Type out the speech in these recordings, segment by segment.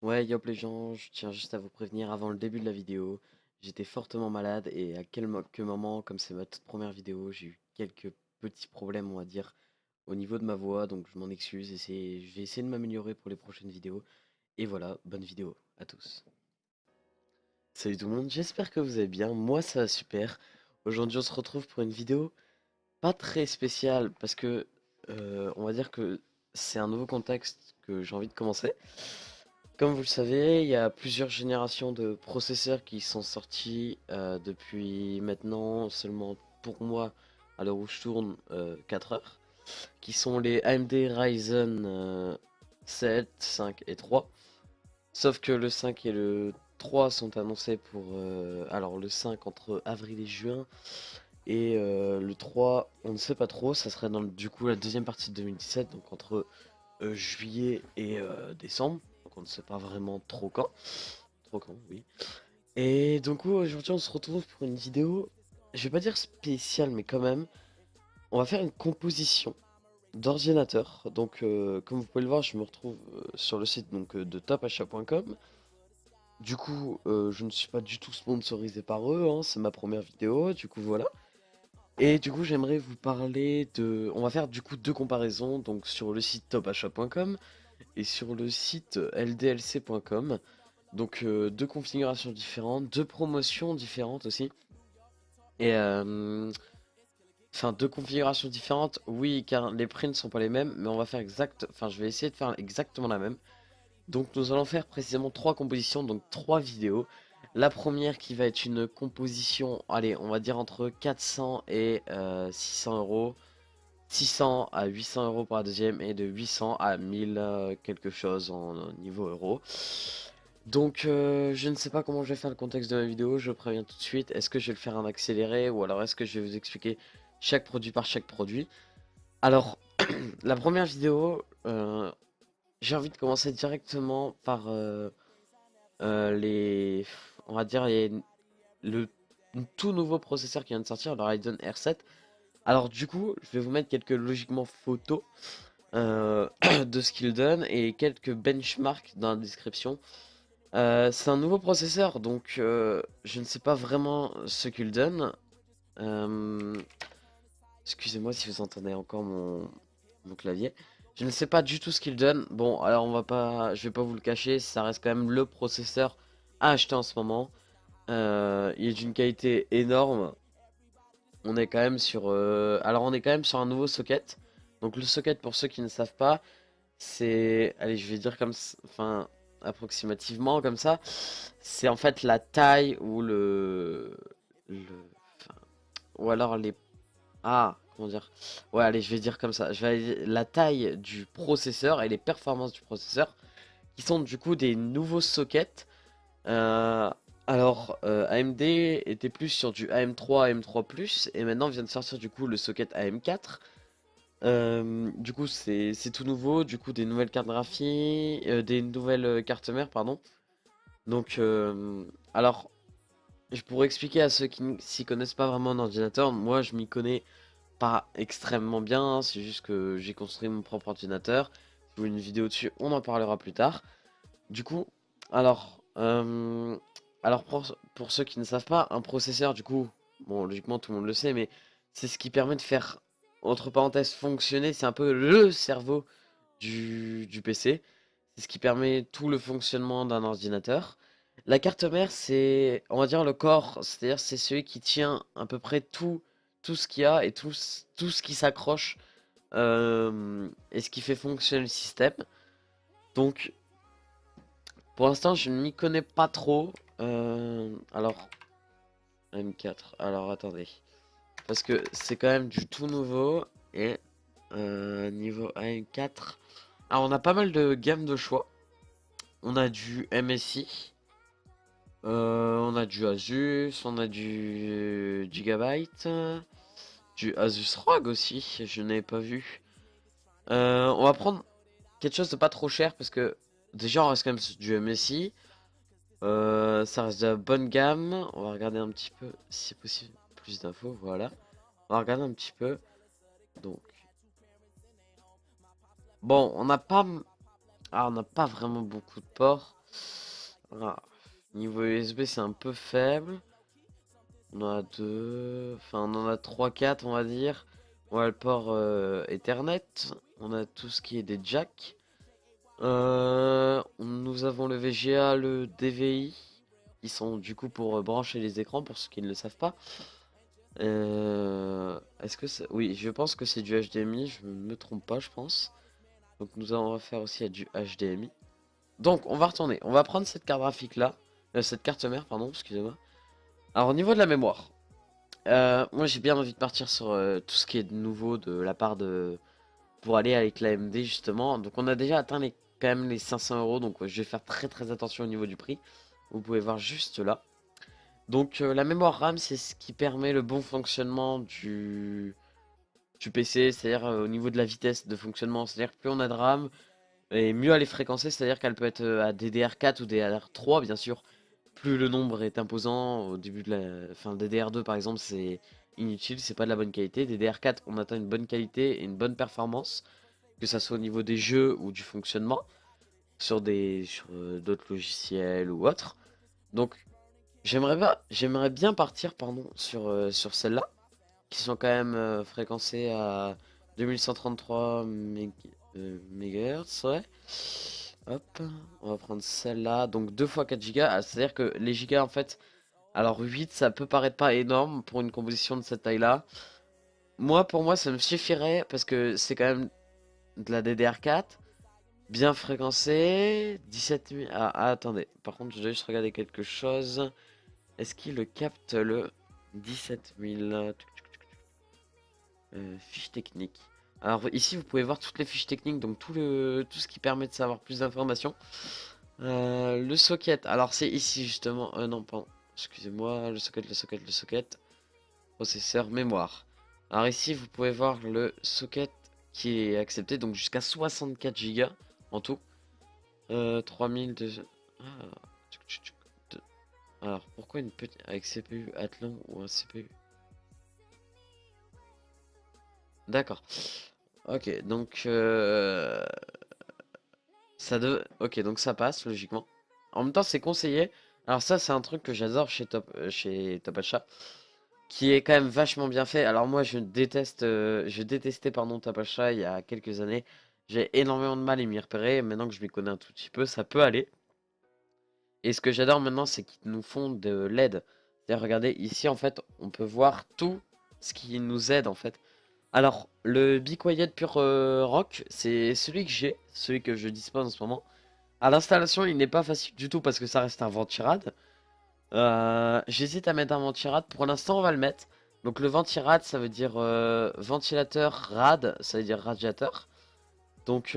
Ouais, yop les gens, je tiens juste à vous prévenir avant le début de la vidéo, j'étais fortement malade et à que moment, comme c'est ma toute première vidéo, j'ai eu quelques petits problèmes, on va dire, au niveau de ma voix, donc je m'en excuse et je vais essayer de m'améliorer pour les prochaines vidéos. Et voilà, bonne vidéo à tous. Salut tout le monde, j'espère que vous allez bien, moi ça va super. Aujourd'hui on se retrouve pour une vidéo pas très spéciale parce que on va dire que c'est un nouveau contexte que j'ai envie de commencer. Comme vous le savez, il y a plusieurs générations de processeurs qui sont sortis depuis maintenant seulement pour moi, à l'heure où je tourne, 4 heures, qui sont les AMD Ryzen 7, 5 et 3. Sauf que le 5 et le 3 sont annoncés pour... alors le 5 entre avril et juin, et le 3 on ne sait pas trop, ça serait dans du coup la deuxième partie de 2017, donc entre juillet et décembre, donc on ne sait pas vraiment trop quand. Trop quand, oui. Et donc aujourd'hui on se retrouve pour une vidéo, je vais pas dire spéciale, mais quand même, on va faire une composition d'ordinateur. Donc comme vous pouvez le voir, je me retrouve sur le site donc, de topachat.com. Du coup, je ne suis pas du tout sponsorisé par eux, hein, c'est ma première vidéo, du coup voilà. Et du coup j'aimerais vous parler de... On va faire du coup deux comparaisons, donc sur le site topachat.com et sur le site ldlc.com. Donc deux configurations différentes, deux promotions différentes aussi. Et enfin deux configurations différentes, oui, car les prix ne sont pas les mêmes, mais on va faire enfin je vais essayer de faire exactement la même. Donc nous allons faire précisément trois compositions, donc trois vidéos. La première qui va être une composition, allez, on va dire entre 400 et 600 euros. 600 à 800 euros pour la deuxième et de 800 à 1000 quelque chose en niveau euro. Donc je ne sais pas comment je vais faire le contexte de ma vidéo, je préviens tout de suite. Est-ce que je vais le faire en accéléré ou alors est-ce que je vais vous expliquer chaque produit par chaque produit? Alors, la première vidéo, j'ai envie de commencer directement par les... On va dire le tout nouveau processeur qui vient de sortir, le Ryzen R7. Alors du coup, je vais vous mettre quelques logiquement photos de ce qu'il donne et quelques benchmarks dans la description. C'est un nouveau processeur, donc je ne sais pas vraiment ce qu'il donne. Euh, Excusez-moi si vous entendez encore mon clavier. Je ne sais pas du tout ce qu'il donne. Bon, alors je vais pas vous le cacher, ça reste quand même le processeur à acheter en ce moment. Il est d'une qualité énorme. On est quand même sur, alors on est quand même sur un nouveau socket. Donc le socket, pour ceux qui ne savent pas, c'est, allez, je vais dire enfin, approximativement comme ça. C'est en fait la taille ou enfin, ou alors comment dire? Ouais, allez, je vais dire comme ça. La taille du processeur et les performances du processeur, qui sont du coup des nouveaux sockets. Euh, AMD était plus sur du AM3, AM3+, et maintenant vient de sortir du coup le socket AM4. Du coup, c'est tout nouveau, du coup des nouvelles cartes graphiques, des nouvelles cartes mères, pardon. Donc, alors, je pourrais expliquer à ceux qui ne s'y connaissent pas vraiment en ordinateur, moi je m'y connais pas extrêmement bien, hein, c'est juste que j'ai construit mon propre ordinateur. Si vous voulez une vidéo dessus, on en parlera plus tard. Du coup, alors, pour ceux qui ne savent pas, un processeur, du coup, bon, logiquement tout le monde le sait, mais c'est ce qui permet de faire, entre parenthèses, fonctionner, c'est un peu le cerveau du PC. C'est ce qui permet tout le fonctionnement d'un ordinateur. La carte mère, c'est, on va dire, le corps, c'est-à-dire c'est celui qui tient à peu près tout ce qu'il y a et tout ce qui s'accroche et ce qui fait fonctionner le système. Donc, pour l'instant, je ne m'y connais pas trop. Alors, M4. Alors, attendez. Parce que c'est quand même du tout nouveau. Et niveau AM4. Alors, on a pas mal de gammes de choix. On a du MSI. On a du Asus. On a du Gigabyte. Du Asus ROG aussi. Je n'avais pas vu. On va prendre quelque chose de pas trop cher. Parce que déjà, on reste quand même sur du MSI. Ça reste de la bonne gamme. On va regarder un petit peu, si c'est possible, plus d'infos. Voilà. On va regarder un petit peu. Donc, bon, on n'a pas vraiment beaucoup de ports. Ah, niveau USB, c'est un peu faible. On en a deux, enfin on en a trois, quatre, on va dire. On a le port Ethernet. On a tout ce qui est des jacks. Nous avons le VGA, le DVI, qui sont du coup pour brancher les écrans, pour ceux qui ne le savent pas. Est-ce que c'est... Oui, je pense que c'est du HDMI, je me trompe pas, je pense. Donc nous allons faire aussi à du HDMI. Donc on va retourner, on va prendre cette carte graphique là, cette carte mère, pardon, excusez-moi. Alors au niveau de la mémoire, moi j'ai bien envie de partir sur tout ce qui est de nouveau de la part de... pour aller avec la l'AMD justement. Donc on a déjà atteint quand même les 500 €, donc je vais faire très attention au niveau du prix. Vous pouvez voir juste là. Donc la mémoire RAM, c'est ce qui permet le bon fonctionnement du PC, c'est-à-dire au niveau de la vitesse de fonctionnement. C'est-à-dire que plus on a de RAM, et mieux elle est fréquencée, c'est-à-dire qu'elle peut être à DDR4 ou DDR3 bien sûr. Plus le nombre est imposant, au début de la... Enfin DDR2 par exemple c'est inutile, c'est pas de la bonne qualité. DDR4 on atteint une bonne qualité et une bonne performance, que ça soit au niveau des jeux ou du fonctionnement, sur d'autres logiciels ou autres. Donc j'aimerais bien partir pardon, sur celle-là, qui sont quand même fréquencées à 2133 MHz, ouais. Hop, on va prendre celle-là, donc 2 fois 4 Go, c'est-à-dire que les gigas en fait, alors 8 ça peut paraître pas énorme pour une composition de cette taille-là. Pour moi ça me suffirait parce que c'est quand même de la DDR4, bien fréquencé, 17 000... attendez, par contre je dois juste regarder quelque chose. Est-ce qu'il le capte le 17 000 fiches techniques? Alors ici vous pouvez voir toutes les fiches techniques, donc tout ce qui permet de savoir plus d'informations. Le socket, alors c'est ici justement, non pardon, excusez-moi, le socket, processeur, mémoire. Alors ici vous pouvez voir le socket qui est accepté, donc jusqu'à 64 Go en tout. 3200... Ah, alors pourquoi une petite avec CPU Athlon ou un CPU? D'accord. Ok, donc ok, donc ça passe logiquement. En même temps, c'est conseillé. Alors ça, c'est un truc que j'adore chez Top Achat, qui est quand même vachement bien fait. Alors moi, je détestais pardon Top Achat il y a quelques années. J'ai énormément de mal à m'y repérer. Maintenant que je m'y connais un tout petit peu, ça peut aller. Et ce que j'adore maintenant, c'est qu'ils nous font de l'aide. C'est-à-dire, regardez, ici, en fait, on peut voir tout ce qui nous aide, en fait. Alors, le Be Quiet Pure Rock, c'est celui que j'ai, celui que je dispose en ce moment. À l'installation, il n'est pas facile du tout parce que ça reste un ventirad. J'hésite à mettre un ventirad. Pour l'instant, on va le mettre. Donc, le ventirad, ça veut dire ventilateur rad, ça veut dire radiateur. Donc,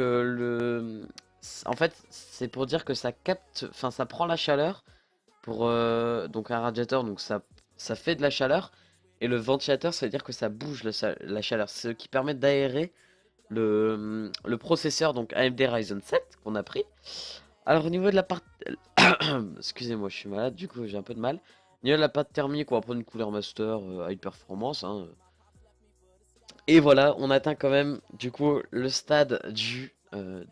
en fait, c'est pour dire que ça capte, enfin, ça prend la chaleur pour donc un radiateur, donc ça fait de la chaleur. Et le ventilateur, ça veut dire que ça bouge la chaleur, ce qui permet d'aérer le processeur, donc AMD Ryzen 7 qu'on a pris. Alors au niveau de la part... Excusez-moi, je suis malade, du coup j'ai un peu de mal. Au niveau de la pâte thermique, on va prendre une couleur master high performance, hein. Et voilà, on atteint quand même du coup le stade du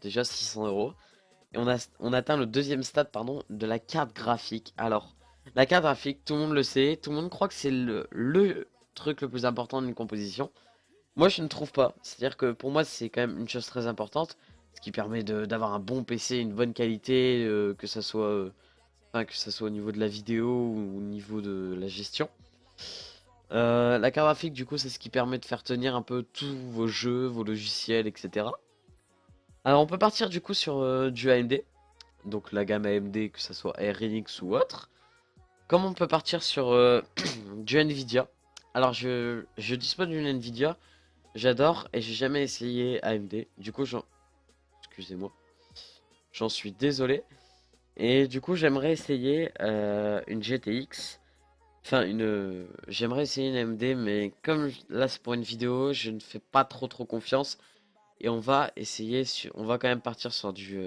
déjà 600 €. Et on atteint le deuxième stade, pardon, de la carte graphique. Alors, la carte graphique, tout le monde le sait, tout le monde croit que c'est le truc le plus important d'une composition. Moi, je ne trouve pas. C'est-à-dire que pour moi, c'est quand même une chose très importante, ce qui permet d'avoir un bon PC, une bonne qualité, que ça soit au niveau de la vidéo ou au niveau de la gestion. La carte graphique, du coup, c'est ce qui permet de faire tenir un peu tous vos jeux, vos logiciels, etc. Alors, on peut partir du coup sur du AMD, donc la gamme AMD, que ce soit RNX ou autre. Comme on peut partir sur du Nvidia. Alors je dispose d'une Nvidia, j'adore et j'ai jamais essayé AMD. Du coup excusez-moi, j'en suis désolé. Et du coup j'aimerais essayer une GTX. Enfin j'aimerais essayer une AMD, mais comme là c'est pour une vidéo, je ne fais pas trop confiance. Et on va quand même partir sur du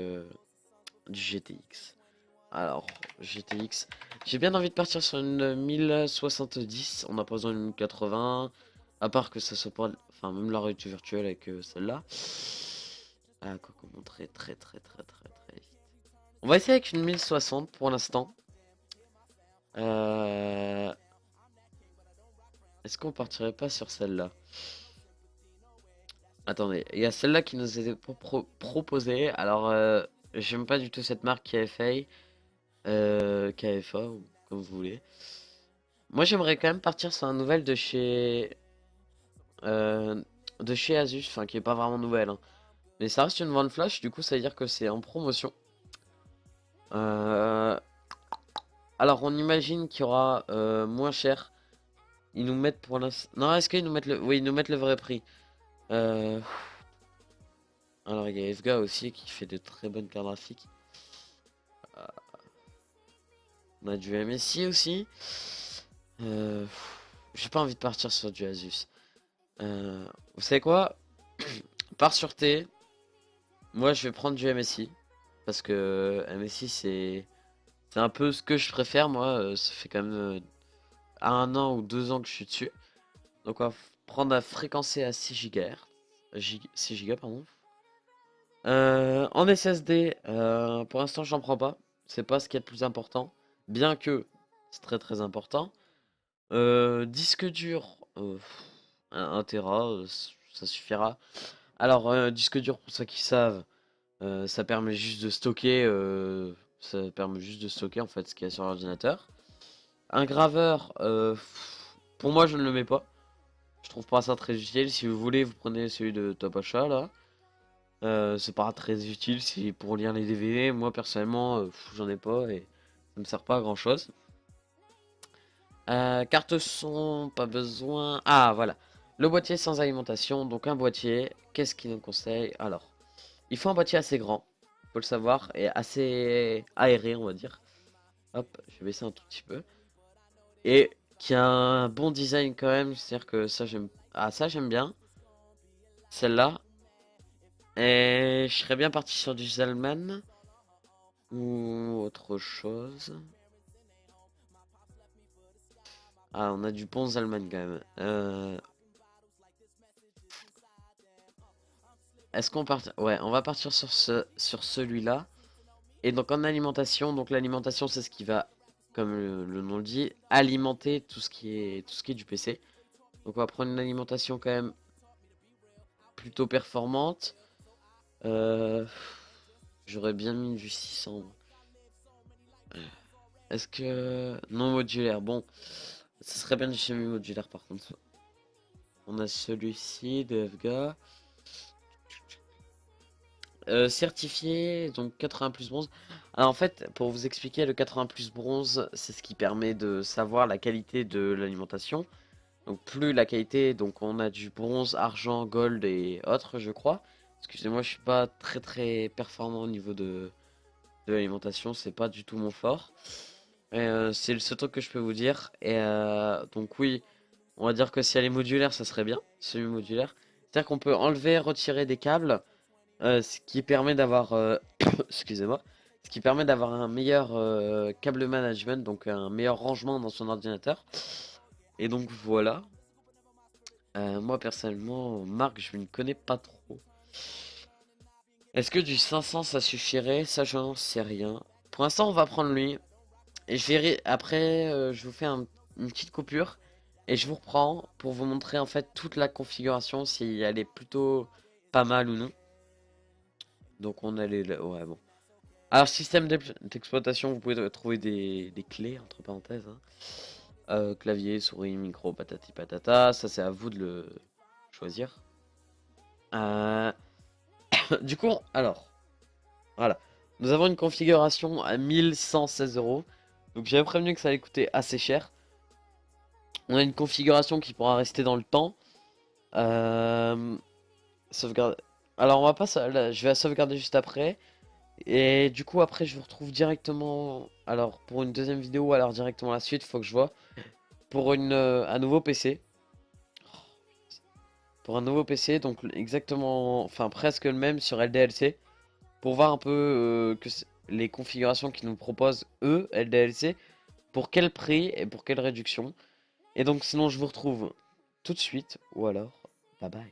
GTX. Alors, GTX. J'ai bien envie de partir sur une 1070. On n'a pas besoin d'une 1080. À part que ça se pas. Enfin, même la réalité virtuelle avec celle-là. Ah, quoi qu'on monte très vite. On va essayer avec une 1060 pour l'instant. Euh, Est-ce qu'on partirait pas sur celle-là? Attendez, il y a celle-là qui nous était proposée. Alors, j'aime pas du tout cette marque KFA, KFA, ou comme vous voulez. Moi, j'aimerais quand même partir sur un nouvel euh, de chez Asus, enfin qui est pas vraiment nouvelle, hein. Mais ça reste une vente flash, du coup, ça veut dire que c'est en promotion. Euh, alors, on imagine qu'il y aura moins cher. Ils nous mettent pour l'instant. Non, est-ce qu'ils nous mettent le. Oui, ils nous mettent le vrai prix. Euh, Alors, il y a FGA aussi qui fait de très bonnes cartes graphiques. On a du MSI aussi. Euh, J'ai pas envie de partir sur du Asus. Vous savez quoi? Par sûreté, moi je vais prendre du MSI. Parce que MSI c'est un peu ce que je préfère. Moi, ça fait quand même 1 an ou 2 ans que je suis dessus. Donc on va prendre la fréquencée à 6 GHz. 6 Go, pardon. En SSD, pour l'instant j'en prends pas. C'est pas ce qui est le plus important. Bien que c'est très très important. Disque dur, 1 Tera, ça suffira. Alors, disque dur, pour ceux qui savent, ça permet juste de stocker, en fait ce qu'il y a sur l'ordinateur. Un graveur, pour moi je ne le mets pas. Je trouve pas ça très utile. Si vous voulez, vous prenez celui de Top Achat là. C'est pas très utile si pour lire les DVD. Moi personnellement, j'en ai pas et ça me sert pas à grand chose. Carte son, pas besoin. Ah voilà. Le boîtier sans alimentation. Donc un boîtier, qu'est-ce qu'il nous conseille? Alors, il faut un boîtier assez grand, faut le savoir, et assez aéré, on va dire. Hop, je vais baisser un tout petit peu. Et qui a un bon design quand même, c'est-à-dire que ça j'aime. Ah ça j'aime bien. Celle-là. Et je serais bien parti sur du Zalman ou autre chose. Ah, on a du bon Zalman quand même. Est-ce qu'on part... Ouais, on va partir sur celui-là. Et donc en alimentation, donc l'alimentation c'est ce qui va, comme le nom le dit, alimenter tout ce qui est du PC. Donc on va prendre une alimentation quand même plutôt performante. Euh, J'aurais bien mis du 600. Est-ce que... Non modulaire, bon. Ce serait bien du semi-modulaire par contre. On a celui-ci de FGA. Certifié, donc 80 plus bronze. Alors en fait, pour vous expliquer, le 80 plus bronze, c'est ce qui permet de savoir la qualité de l'alimentation. Donc plus la qualité, donc on a du bronze, argent, gold et autres, je crois. Excusez-moi, je suis pas très très performant au niveau de l'alimentation, c'est pas du tout mon fort. C'est le seul truc que je peux vous dire. Et donc oui, on va dire que si elle est modulaire, ça serait bien, semi-modulaire. C'est-à-dire qu'on peut enlever, retirer des câbles. Ce qui permet d'avoir, excusez-moi, ce qui permet d'avoir un meilleur câble management, donc un meilleur rangement dans son ordinateur. Et donc voilà. Moi personnellement, marque, je ne connais pas trop. Est-ce que du 500 ça suffirait? Ça, j'en sais rien. Pour l'instant, on va prendre lui. Et je verrai après, je vous fais une petite coupure et je vous reprends pour vous montrer en fait toute la configuration, si elle est plutôt pas mal ou non. Donc on allait là, ouais bon. Alors, système d'exploitation, vous pouvez trouver des clés, entre parenthèses, hein. Clavier, souris, micro, patati patata. Ça, c'est à vous de le choisir. Euh, Du coup, alors, voilà. Nous avons une configuration à 1116 €. Donc, j'avais prévenu que ça allait coûter assez cher. On a une configuration qui pourra rester dans le temps. Euh... Sauvegarde. Alors, on va pas. Là, je vais la sauvegarder juste après. Et du coup après je vous retrouve directement alors pour une deuxième vidéo, alors directement la suite, faut que je vois pour un nouveau PC. Pour un nouveau PC, donc exactement, enfin presque le même sur LDLC, pour voir un peu les configurations qu'ils nous proposent eux, LDLC, pour quel prix et pour quelle réduction. Et donc sinon je vous retrouve tout de suite, ou alors bye bye.